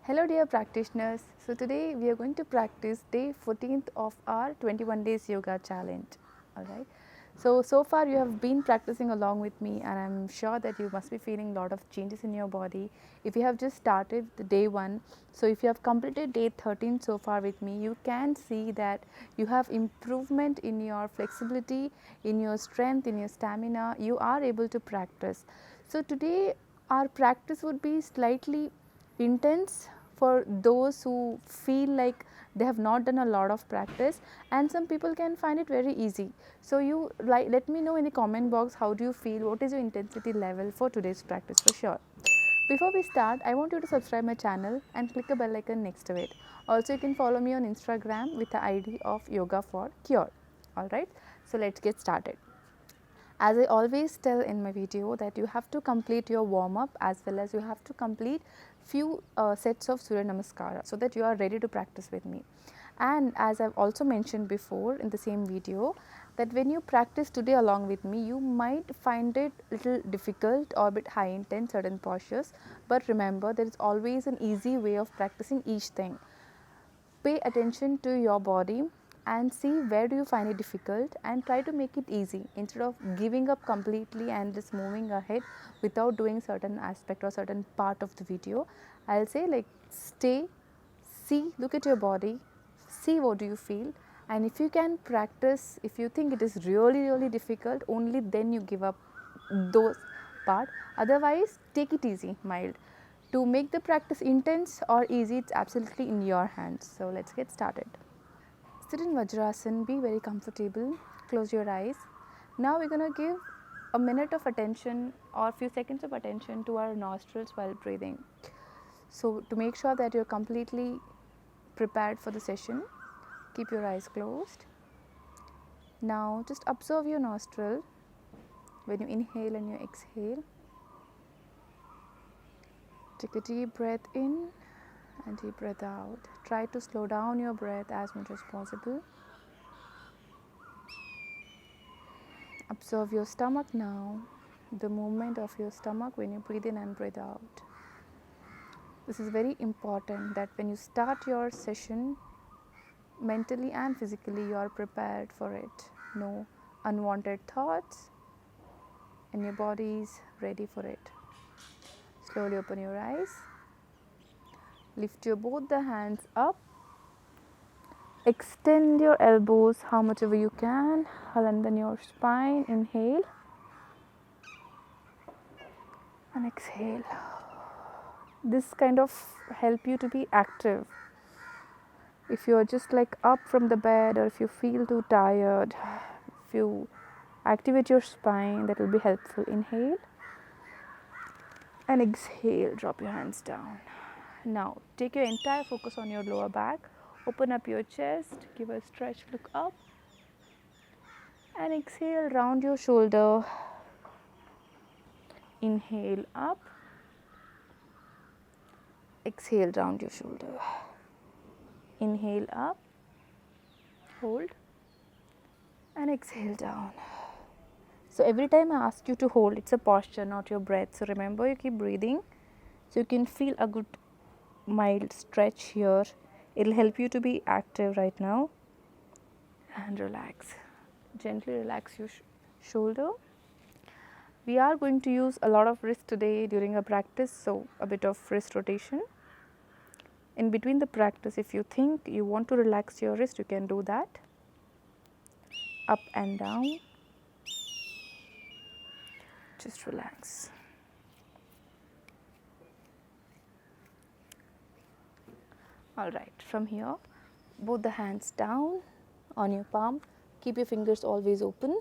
Hello dear practitioners. So today we are going to practice day 14th of our 21 days yoga challenge. Alright. So far you have been practicing along with me and I'm sure that you must be feeling a lot of changes in your body. If you have just started the day 1, so if you have completed day 13 so far with me, you can see that you have improvement in your flexibility, in your strength, in your stamina. You are able to practice. So today our practice would be slightly intense for those who feel like they have not done a lot of practice, and some people can find it very easy. So you let me know in the comment box, how do you feel, what is your intensity level for today's practice for sure. Before we start, I want you to subscribe my channel and click the bell icon next to it. Also you can follow me on Instagram with the ID of yoga for cure. All right, so let's get started. As I always tell in my video, that you have to complete your warm up as well as you have to complete few sets of Surya Namaskara, so that you are ready to practice with me. And as I've also mentioned before in the same video, that when you practice today along with me, you might find it little difficult or a bit high intense certain postures, but remember, there is always an easy way of practicing each thing. Pay attention to your body and see where do you find it difficult and try to make it easy instead of giving up completely and just moving ahead without doing certain aspect or certain part of the video. I'll say, like, stay, see, look at your body, see what do you feel, and if you can practice, if you think it is really difficult, only then you give up those part. Otherwise, take it easy, mild. To make the practice intense or easy, it's absolutely in your hands. So let's get started. Sit in Vajrasan, be very comfortable, close your eyes. Now we're going to give a minute of attention or a few seconds of attention to our nostrils while breathing. So to make sure that you're completely prepared for the session, keep your eyes closed. Now just observe your nostril when you inhale and you exhale. Take a deep breath in and deep breath out. Try to slow down your breath as much as possible. Observe your stomach now, the movement of your stomach when you breathe in and breathe out. This is very important, that when you start your session, mentally and physically you are prepared for it. No unwanted thoughts and your body is ready for it. Slowly open your eyes. Lift your both the hands up. Extend your elbows how much ever you can. Lengthen your spine. Inhale and exhale. This kind of help you to be active. If you are just like up from the bed, or if you feel too tired, if you activate your spine, that will be helpful. Inhale and exhale. Drop your hands down. Now take your entire focus on your lower back. Open up your chest, give a stretch, look up, and exhale, round your shoulder. Inhale up, exhale, round your shoulder. Inhale up, hold, and exhale down. So every time I ask you to hold, it's a posture, not your breath. So remember, you keep breathing so you can feel a good mild stretch here. It'll help you to be active right now. And relax. Gently relax your shoulder. We are going to use a lot of wrist today during our practice, so a bit of wrist rotation. In between the practice, if you think you want to relax your wrist, you can do that. Up and down. Just relax. Alright, from here, both the hands down on your palm. Keep your fingers always open.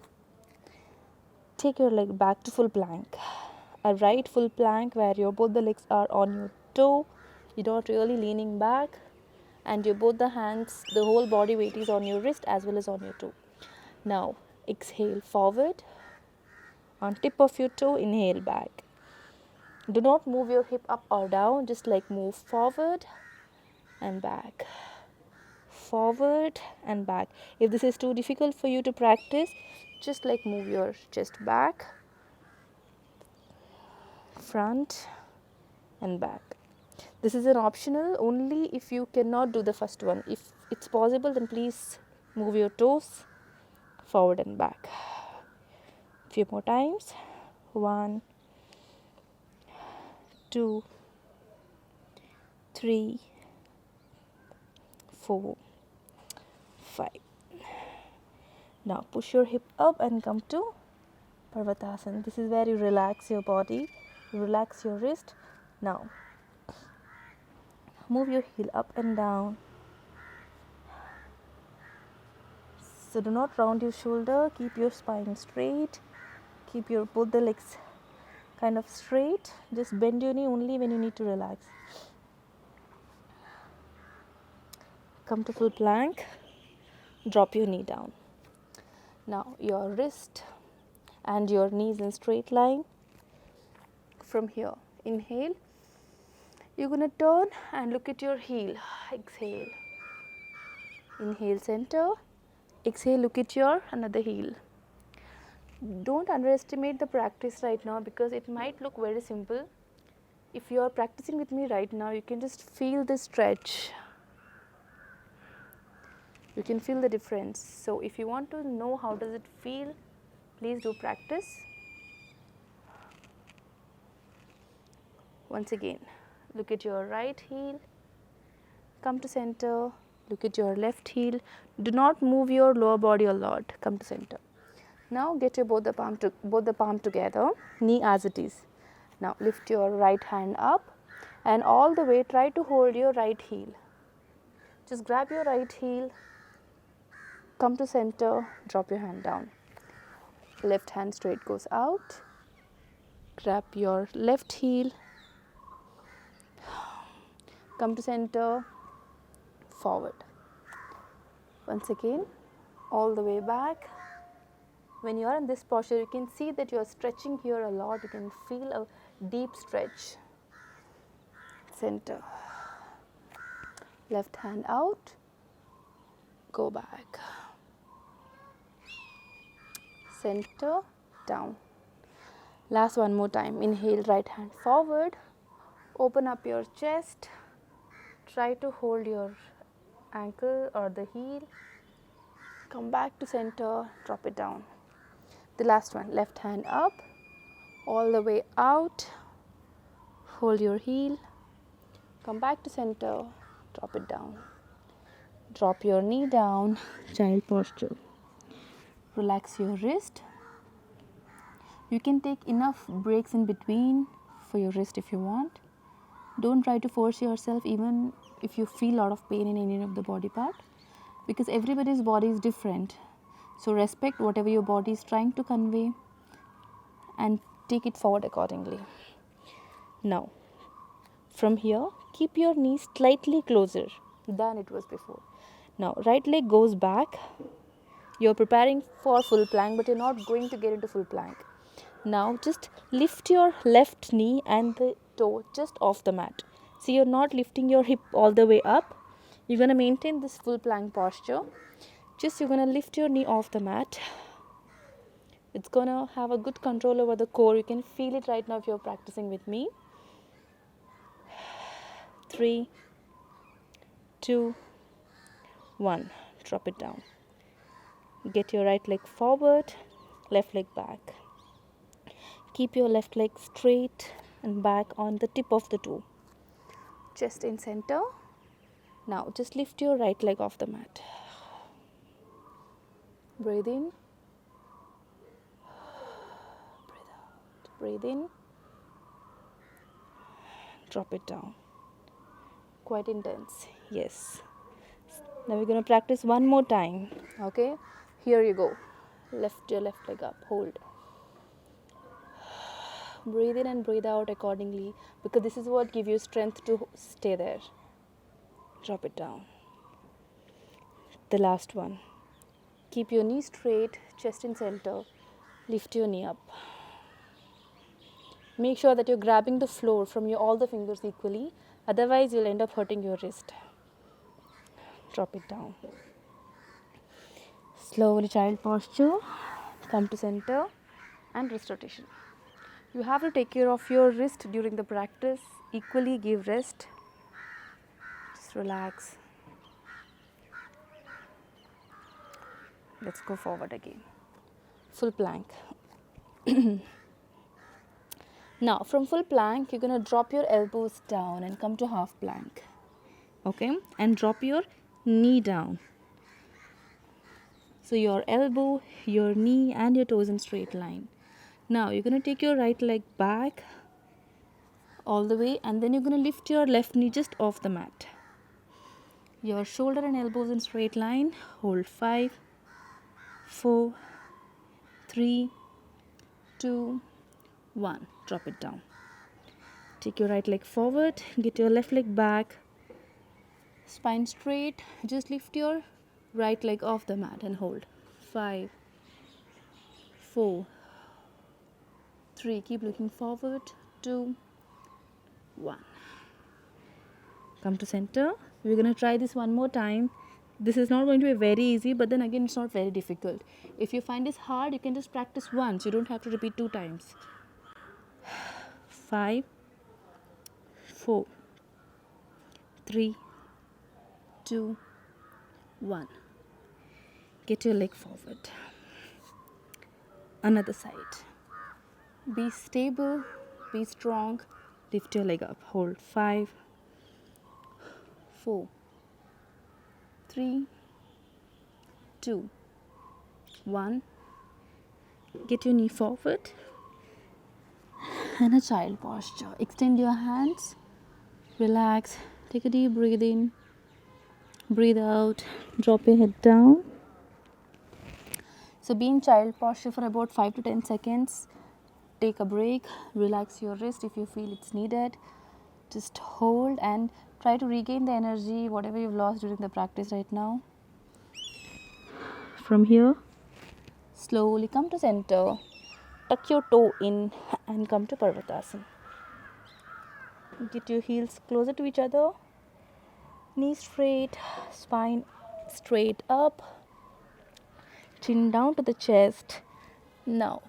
Take your leg back to full plank. A right full plank where both the legs are on your toe. You're not really leaning back, and your both the hands, the whole body weight is on your wrist as well as on your toe. Now exhale forward. On tip of your toe, inhale back. Do not move your hip up or down, just like move forward and back, forward and back. If this is too difficult for you to practice, just like move your chest back, front and back. This is an optional only if you cannot do the first one. If it's possible, then please move your toes forward and back. Few more times. 1, 2, 3, 4, 5. Now push your hip up and come to Parvatasana. This is where you relax your body, relax your wrist. Now move your heel up and down. So do not round your shoulder, keep your spine straight, keep your both the legs kind of straight. Just bend your knee only when you need to relax. Come to full plank, drop your knee down. Now your wrist and your knees in straight line. From here, inhale, you're going to turn and look at your heel. Exhale. Inhale, center. Exhale, look at your another heel. Don't underestimate the practice right now because it might look very simple. If you are practicing with me right now, you can just feel the stretch. You can feel the difference. So if you want to know how does it feel, please do practice. Once again, look at your right heel, come to center, look at your left heel. Do not move your lower body a lot. Come to center. Now get your both the palm together, knee as it is. Now lift your right hand up and all the way try to hold your right heel. Just grab your right heel, come to center, drop your hand down. Left hand straight goes out. Grab your left heel, come to center, forward. Once again, all the way back. When you are in this posture, you can see that you are stretching here a lot. You can feel a deep stretch. Center. Left hand out. Go back. Center, down. Last one more time. Inhale, right hand forward. Open up your chest. Try to hold your ankle or the heel. Come back to center, drop it down. The last one, left hand up, all the way out. Hold your heel. Come back to center, drop it down. Drop your knee down, child posture. Relax your wrist. You can take enough breaks in between for your wrist if you want. Don't try to force yourself even if you feel a lot of pain in any of the body part, because everybody's body is different. So respect whatever your body is trying to convey and take it forward accordingly. Now, from here, keep your knees slightly closer than it was before. Now, right leg goes back. You're preparing for full plank, but you're not going to get into full plank. Now, just lift your left knee and the toe just off the mat. So, you're not lifting your hip all the way up. You're going to maintain this full plank posture. Just you're going to lift your knee off the mat. It's going to have a good control over the core. You can feel it right now if you're practicing with me. 3, 2, 1. Drop it down. Get your right leg forward, left leg back. Keep your left leg straight and back on the tip of the toe. Chest in center. Now just lift your right leg off the mat. Breathe in. Breathe out. Breathe in. Drop it down. Quite intense. Yes. Now we're going to practice one more time. Okay. Here you go. Lift your left leg up. Hold. Breathe in and breathe out accordingly, because this is what gives you strength to stay there. Drop it down. The last one. Keep your knee straight, chest in center. Lift your knee up. Make sure that you're grabbing the floor from all the fingers equally. Otherwise, you'll end up hurting your wrist. Drop it down. Slowly, child posture. Come to center and wrist rotation. You have to take care of your wrist during the practice. Equally give rest. relax. Let's go forward again. Full plank. Now from full plank, you're going to drop your elbows down and come to half plank. Okay, and drop your knee down. So your elbow, your knee and your toes in straight line. Now you're going to take your right leg back all the way, and then you're going to lift your left knee just off the mat. Your shoulder and elbows in straight line. Hold 5, 4, 3, 2, 1. Drop it down. Take your right leg forward, get your left leg back, spine straight. Just lift your right leg off the mat and hold 5, 4, 3. Keep looking forward. 2, 1. Come to center. We're going to try this one more time. This is not going to be very easy, but then again it's not very difficult. If you find this hard, you can just practice once. You don't have to repeat 2 times. 5, 4, 3, 2, 1. Get your leg forward. Another side. Be stable, be strong. Lift your leg up. Hold 5, 4, 3, 2, 1. Get your knee forward. And a child posture. Extend your hands. Relax. Take a deep breathe in. Breathe out. Drop your head down. So be in child posture for about 5 to 10 seconds. Take a break. Relax your wrist if you feel it's needed. Just hold and try to regain the energy, whatever you've lost during the practice right now. From here, slowly come to center. Tuck your toe in and come to Parvatasana. Get your heels closer to each other. Knees straight, spine straight up. Chin down to the chest. Now,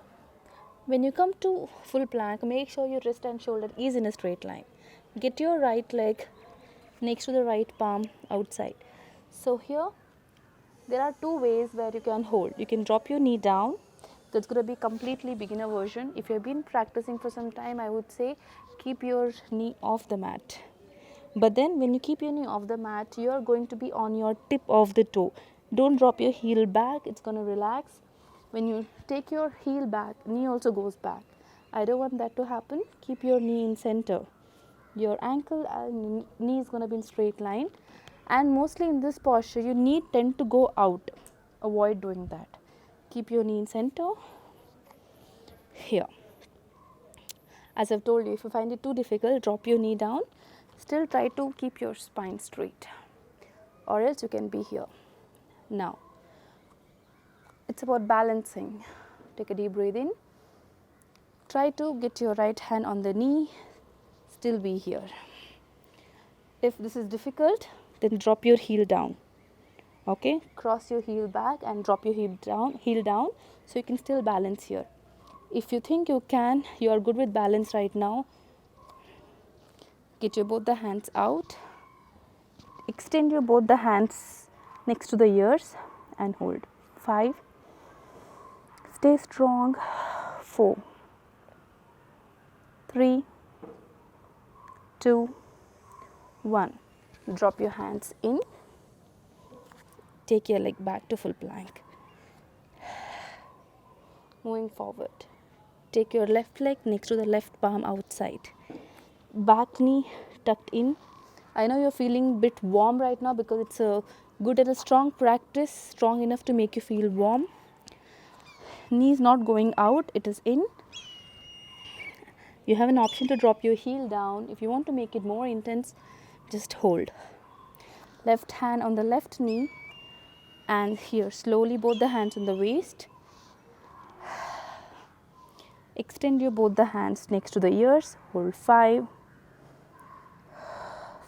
when you come to full plank, make sure your wrist and shoulder is in a straight line. Get your right leg next to the right palm outside. So here, there are 2 ways where you can hold. You can drop your knee down. That's going to be completely beginner version. If you've been practicing for some time, I would say keep your knee off the mat. But then when you keep your knee off the mat, you are going to be on your tip of the toe. Don't drop your heel back. It's going to relax. When you take your heel back, knee also goes back. I don't want that to happen. Keep your knee in center. Your ankle and knee is going to be in straight line. And mostly in this posture, your knee tend to go out. Avoid doing that. Keep your knee in center. Here. As I've told you, if you find it too difficult, drop your knee down. Still try to keep your spine straight. Or else you can be here. Now, it's about balancing. Take a deep breath in. Try to get your right hand on the knee. Still be here. If this is difficult, then drop your heel down. Okay, cross your heel back and drop your heel down so you can still balance here. If you think you are good with balance right now, get your both the hands out. Extend your both the hands next to the ears and hold. 5. Stay strong. 4, 3, 2, 1. Drop your hands in. Take your leg back to full plank. Moving forward. Take your left leg next to the left palm outside. Back knee tucked in. I know you're feeling a bit warm right now because it's a good and a strong practice, strong enough to make you feel warm. Knee is not going out, it is in. You have an option to drop your heel down. If you want to make it more intense, just hold. Left hand on the left knee. And here, slowly both the hands on the waist. Extend your both the hands next to the ears. Hold 5,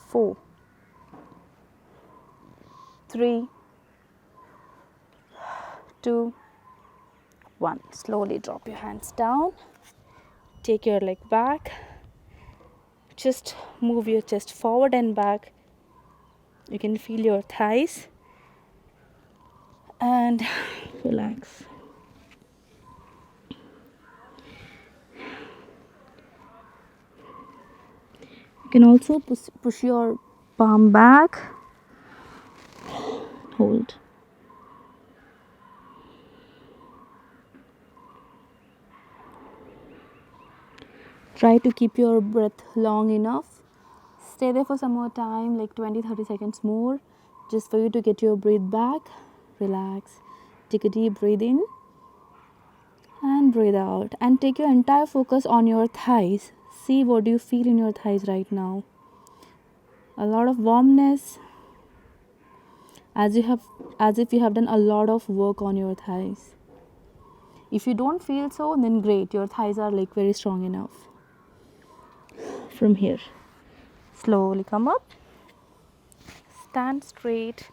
4, 3, 2, 1. Slowly drop your hands down. Take your leg back. Just move your chest forward and back. You can feel your thighs and relax. You can also push your palm back, hold. Try to keep your breath long enough. Stay there for some more time, like 20-30 seconds more, just for you to get your breath back. Relax. Take a deep breath in and breathe out, and take your entire focus on your thighs. See what do you feel in your thighs right now. A lot of warmness, as if you have done a lot of work on your thighs. If you don't feel so, then great, your thighs are like very strong enough. From here, slowly come up, stand straight,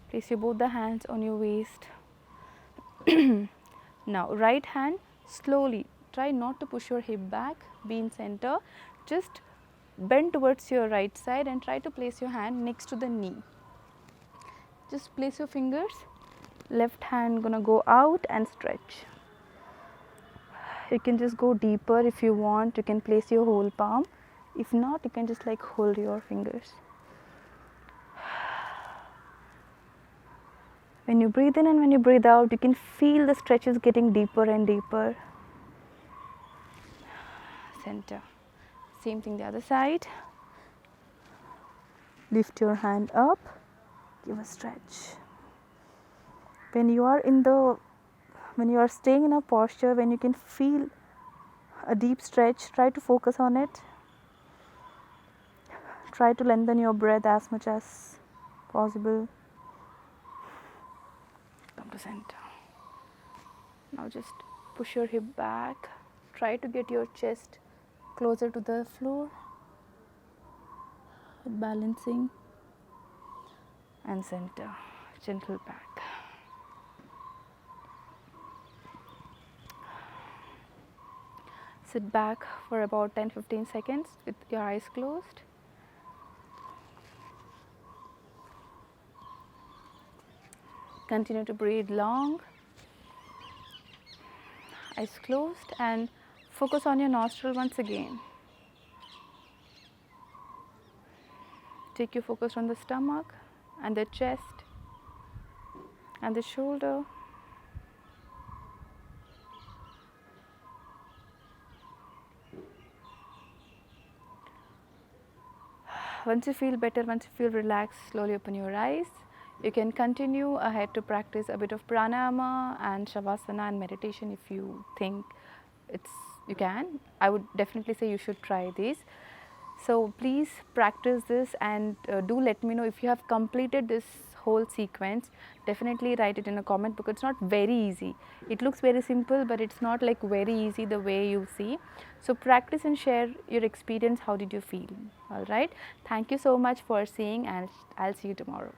place your both the hands on your waist. Now right hand, slowly try not to push your hip back, be in center, just bend towards your right side and try to place your hand next to the knee. Just place your fingers, left hand gonna go out and stretch. You can just go deeper if you want. You can place your whole palm. If not, you can just like hold your fingers. When you breathe in and when you breathe out, you can feel the stretches getting deeper and deeper. Center. Same thing the other side. Lift your hand up, give a stretch. When you are staying in a posture, when you can feel a deep stretch, try to focus on it. Try to lengthen your breath as much as possible. Come to center. Now just push your hip back. Try to get your chest closer to the floor. Balancing. And center. Gentle back. Sit back for about 10-15 seconds with your eyes closed. Continue to breathe long. Eyes closed, and focus on your nostril once again. Take your focus on the stomach and the chest and the shoulder. Once you feel better, once you feel relaxed, slowly open your eyes. You can continue ahead to practice a bit of pranayama and shavasana and meditation if you think you can. I would definitely say you should try these. So please practice this, and do let me know if you have completed this whole sequence. Definitely write it in a comment, because it's not very easy. It looks very simple, but it's not like very easy the way you see. So practice and share your experience. How did you feel? All right. Thank you so much for seeing, and I'll see you tomorrow.